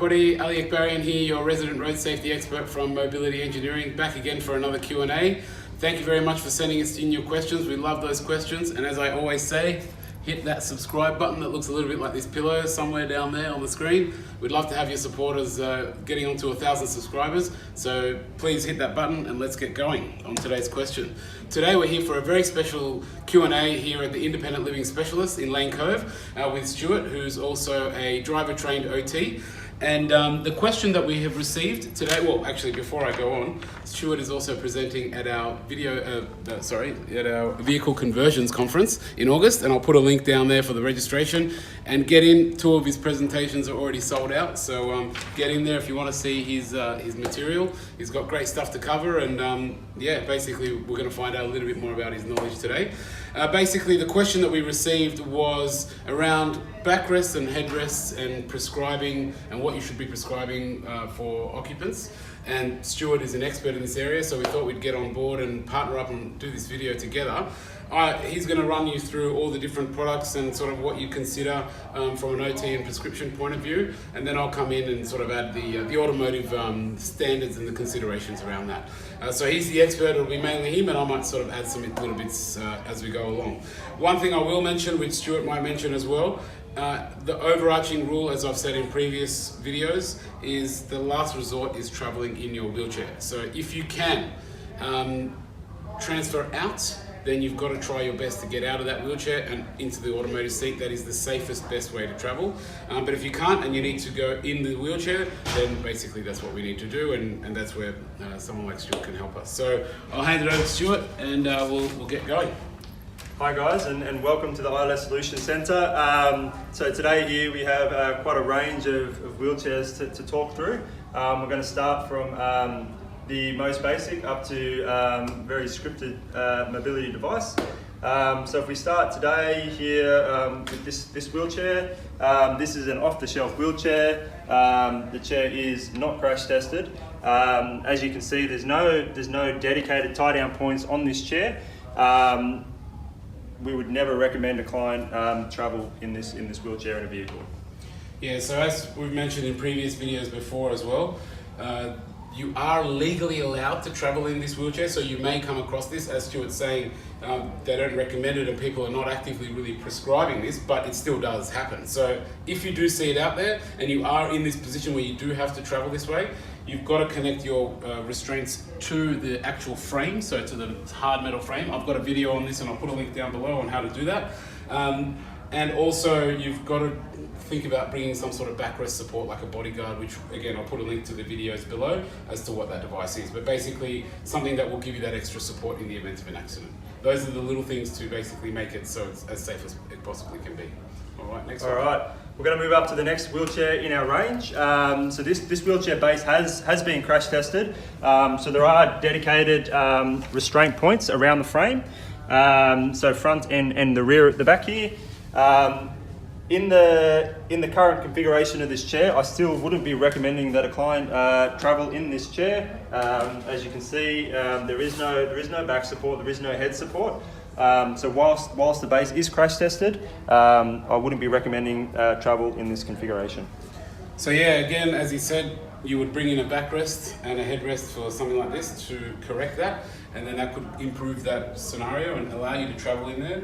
everybody, Ali Akbarian here, your resident road safety expert from Mobility Engineering, back again for another Q&A. Thank you very much for sending us in your questions. We love those questions, and as I always say, hit that subscribe button that looks a little bit like this pillow somewhere down there on the screen. We'd love to have your supporters getting onto 1,000 subscribers, so please hit that button and let's get going on today's question. Today we're here for a very special Q&A here at the Independent Living Specialist in Lane Cove with Stuart, who's also a driver trained OT. And the question that we have received today, well, actually, before I go on, Stuart is also presenting at our at our vehicle conversions conference in August, and I'll put a link down there for the registration. And get in. 2 of his presentations are already sold out, so get in there if you want to see his material. He's got great stuff to cover, and yeah, basically we're going to find out a little bit more about his knowledge today. Basically, the question that we received was around backrests and headrests and prescribing and what you should be prescribing for occupants. And Stuart is an expert in this area, so we thought we'd get on board and partner up and do this video together. He's going to run you through all the different products and sort of what you consider from an OT and prescription point of view, and then I'll come in and sort of add the automotive standards and the considerations around that. So he's the expert, it'll be mainly him, and I might sort of add some little bits as we go along. One thing I will mention, which Stuart might mention as well, the overarching rule, as I've said in previous videos, is the last resort is traveling in your wheelchair. So if you can transfer out, then you've got to try your best to get out of that wheelchair and into the automotive seat. That is the safest, best way to travel. But if you can't and you need to go in the wheelchair, then basically that's what we need to do, and that's where someone like Stuart can help us. So I'll hand it over to Stuart, and we'll get going. Hi guys, and welcome to the ILS Solution Centre. So today here we have quite a range of wheelchairs to talk through. We're going to start from the most basic up to very scripted mobility device. So if we start today here with this wheelchair, this is an off-the-shelf wheelchair. The chair is not crash tested. As you can see, there's no dedicated tie-down points on this chair. We would never recommend a client travel in this wheelchair in a vehicle. Yeah, so as we've mentioned in previous videos before as well, you are legally allowed to travel in this wheelchair, so you may come across this, as Stuart's saying, they don't recommend it and people are not actively really prescribing this, but it still does happen. So if you do see it out there and you are in this position where you do have to travel this way, you've got to connect your restraints to the actual frame, so to the hard metal frame. I've got a video on this and I'll put a link down below on how to do that. And also you've got to think about bringing some sort of backrest support like a bodyguard, which again, I'll put a link to the videos below as to what that device is, but basically something that will give you that extra support in the event of an accident. Those are the little things to basically make it so it's as safe as it possibly can be. All right, next one. All right, we're going to move up to the next wheelchair in our range. So this wheelchair base has been crash tested. So there are dedicated restraint points around the frame. So front and the rear at the back here. In the current configuration of this chair, I still wouldn't be recommending that a client travel in this chair. As you can see, there is no back support, there is no head support. So whilst the base is crash tested, I wouldn't be recommending travel in this configuration. So yeah, again, as he said, you would bring in a backrest and a headrest for something like this to correct that, and then that could improve that scenario and allow you to travel in there.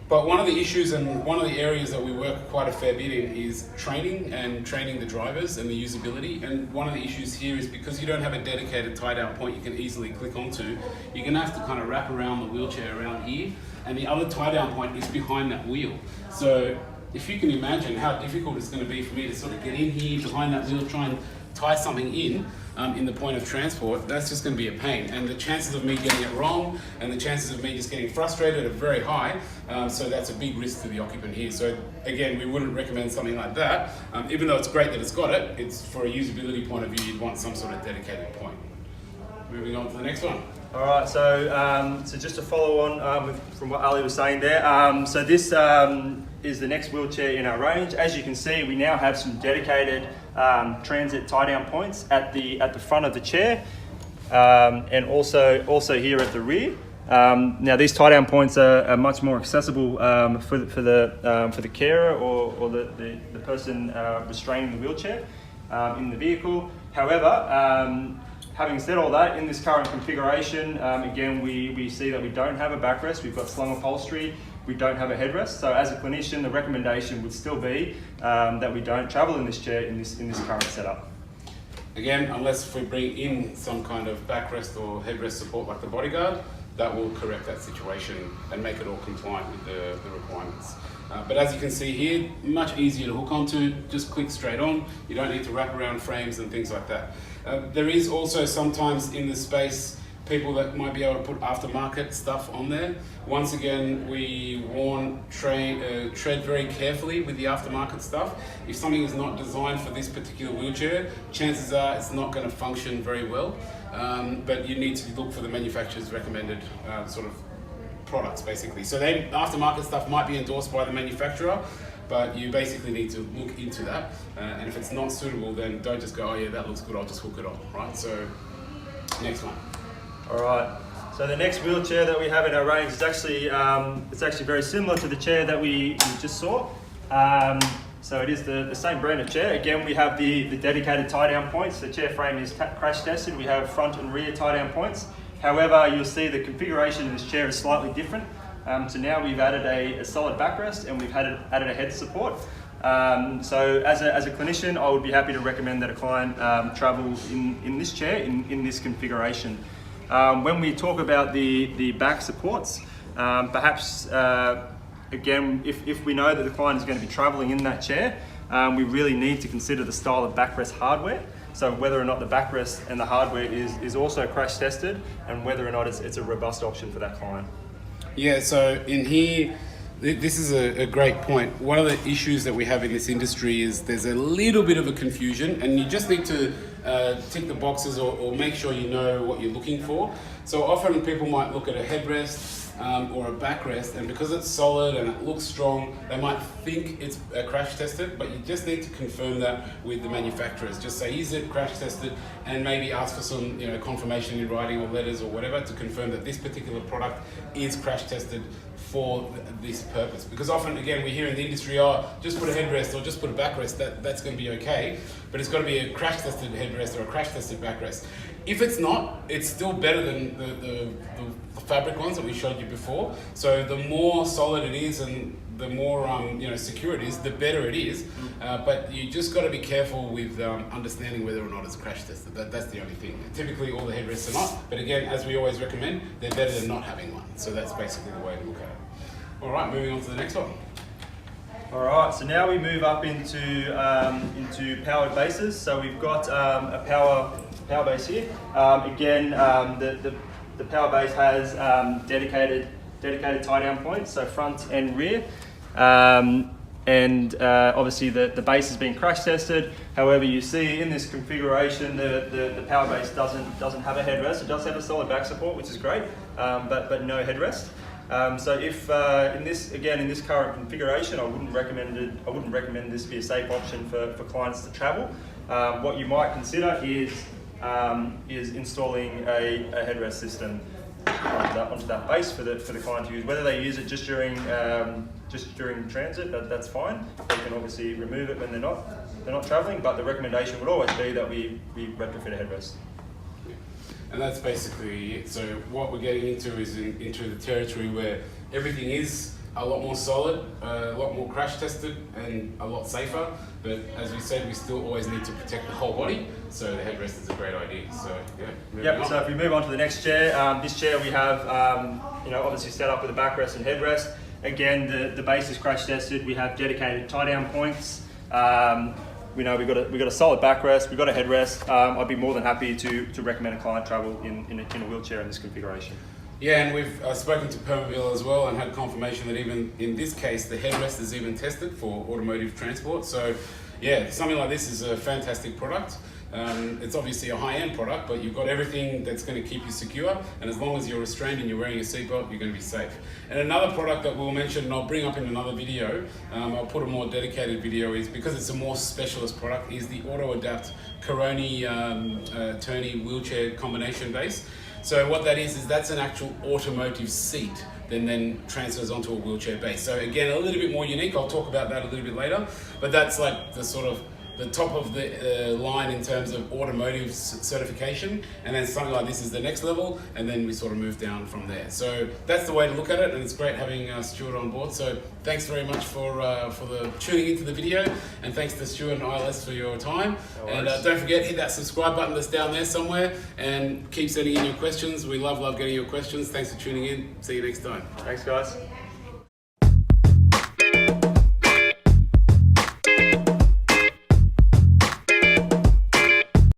But one of the issues and one of the areas that we work quite a fair bit in is training the drivers and the usability. And one of the issues here is because you don't have a dedicated tie-down point you can easily click onto, you're going to have to kind of wrap around the wheelchair around here, and the other tie-down point is behind that wheel. So if you can imagine how difficult it's going to be for me to sort of get in here behind that wheel, try and tie something in the point of transport, that's just going to be a pain. And the chances of me getting it wrong and the chances of me just getting frustrated are very high. So that's a big risk to the occupant here. So again, we wouldn't recommend something like that. Even though it's great that it's got it, it's for a usability point of view, you'd want some sort of dedicated point. Moving on to the next one. All right, so just to follow on from what Ali was saying there, so this is the next wheelchair in our range. As you can see, we now have some dedicated transit tie-down points at the front of the chair, and also here at the rear. Now these tie-down points are much more accessible for the carer or the person restraining the wheelchair. in the vehicle. However, having said all that, in this current configuration, again, we see that we don't have a backrest, we've got slung upholstery, we don't have a headrest. So as a clinician, the recommendation would still be that we don't travel in this chair in this current setup. Again, unless if we bring in some kind of backrest or headrest support like the bodyguard, that will correct that situation and make it all compliant with the requirements. But as you can see here, much easier to hook onto, just click straight on. You don't need to wrap around frames and things like that. There is also sometimes in the space people that might be able to put aftermarket stuff on there. Once again, we tread very carefully with the aftermarket stuff. If something is not designed for this particular wheelchair, chances are it's not going to function very well. But you need to look for the manufacturer's recommended sort of products, basically. So then aftermarket stuff might be endorsed by the manufacturer, but you basically need to look into that. And if it's not suitable, then don't just go, oh yeah, that looks good, I'll just hook it on, right? So next one. All right. So the next wheelchair that we have in our range is actually it's actually very similar to the chair that we just saw. So it is the same brand of chair. Again, we have the dedicated tie-down points. The chair frame is crash tested. We have front and rear tie-down points. However, you'll see the configuration of this chair is slightly different. So now we've added a solid backrest and we've added a head support. So as a clinician, I would be happy to recommend that a client travel in this chair in this configuration. When we talk about the back supports, perhaps again, if we know that the client is going to be traveling in that chair, we really need to consider the style of backrest hardware. So whether or not the backrest and the hardware is also crash tested, and whether or not it's a robust option for that client. Yeah, so in here, this is a great point. One of the issues that we have in this industry is there's a little bit of a confusion, and you just need to tick the boxes or make sure you know what you're looking for. So often people might look at a headrest or a backrest, and because it's solid and it looks strong, they might think it's crash tested, but you just need to confirm that with the manufacturers. Just say, is it crash tested, and maybe ask for some confirmation in writing or letters or whatever to confirm that this particular product is crash tested for this purpose. Because often, again, we hear in the industry, oh, just put a headrest or just put a backrest, that's going to be okay, but it's got to be a crash tested headrest or a crash tested backrest. If it's not, it's still better than the fabric ones that we showed you before. So the more solid it is and the more secure it is, the better it is. But you just got to be careful with understanding whether or not it's crash tested. That's the only thing. Typically all the headrests are not, but again, as we always recommend, they're better than not having one. So that's basically the way to look at it. All right, moving on to the next one. All right, so now we move up into powered bases. So we've got a power base here. Again, the power base has dedicated tie-down points, so front and rear. And obviously the base has been crash tested. However, you see in this configuration the power base doesn't have a headrest. It does have a solid back support, which is great, but no headrest. So if in this current configuration, I wouldn't recommend this be a safe option for clients to travel. What you might consider is installing a headrest system onto that base for the client to use. Whether they use it just during transit, that's fine. They can obviously remove it when they're not traveling, but the recommendation would always be that we retrofit a headrest. And that's basically it. So what we're getting into is into the territory where everything is a lot more solid, a lot more crash tested, and a lot safer. But as we said, we still always need to protect the whole body. So the headrest is a great idea. So yeah. Yep. So if we move on to the next chair, this chair we have, obviously set up with a backrest and headrest. Again, the base is crash tested. We have dedicated tie-down points. We know we've got a solid backrest, we've got a headrest. I'd be more than happy to recommend a client travel in a wheelchair in this configuration. Yeah, and we've spoken to Permaville as well and had confirmation that even in this case, the headrest is even tested for automotive transport. So yeah, something like this is a fantastic product. It's obviously a high-end product, but you've got everything that's going to keep you secure, and as long as you're restrained and you're wearing a seatbelt, you're going to be safe. And another product that we'll mention, and I'll bring up in another video, I'll put a more dedicated video, is because it's a more specialist product, is the auto-adapt Caroni Turney wheelchair combination base. So what that is that's an actual automotive seat then transfers onto a wheelchair base. So again, a little bit more unique. I'll talk about that a little bit later, but that's like the sort of the top of the line in terms of automotive certification, and then something like this is the next level, and then we sort of move down from there. So that's the way to look at it, and it's great having Stuart on board. So thanks very much for the tuning into the video, and thanks to Stuart and ILS for your time. And don't forget, hit that subscribe button that's down there somewhere, and keep sending in your questions. We love getting your questions. Thanks for tuning in. See you next time. Thanks, guys.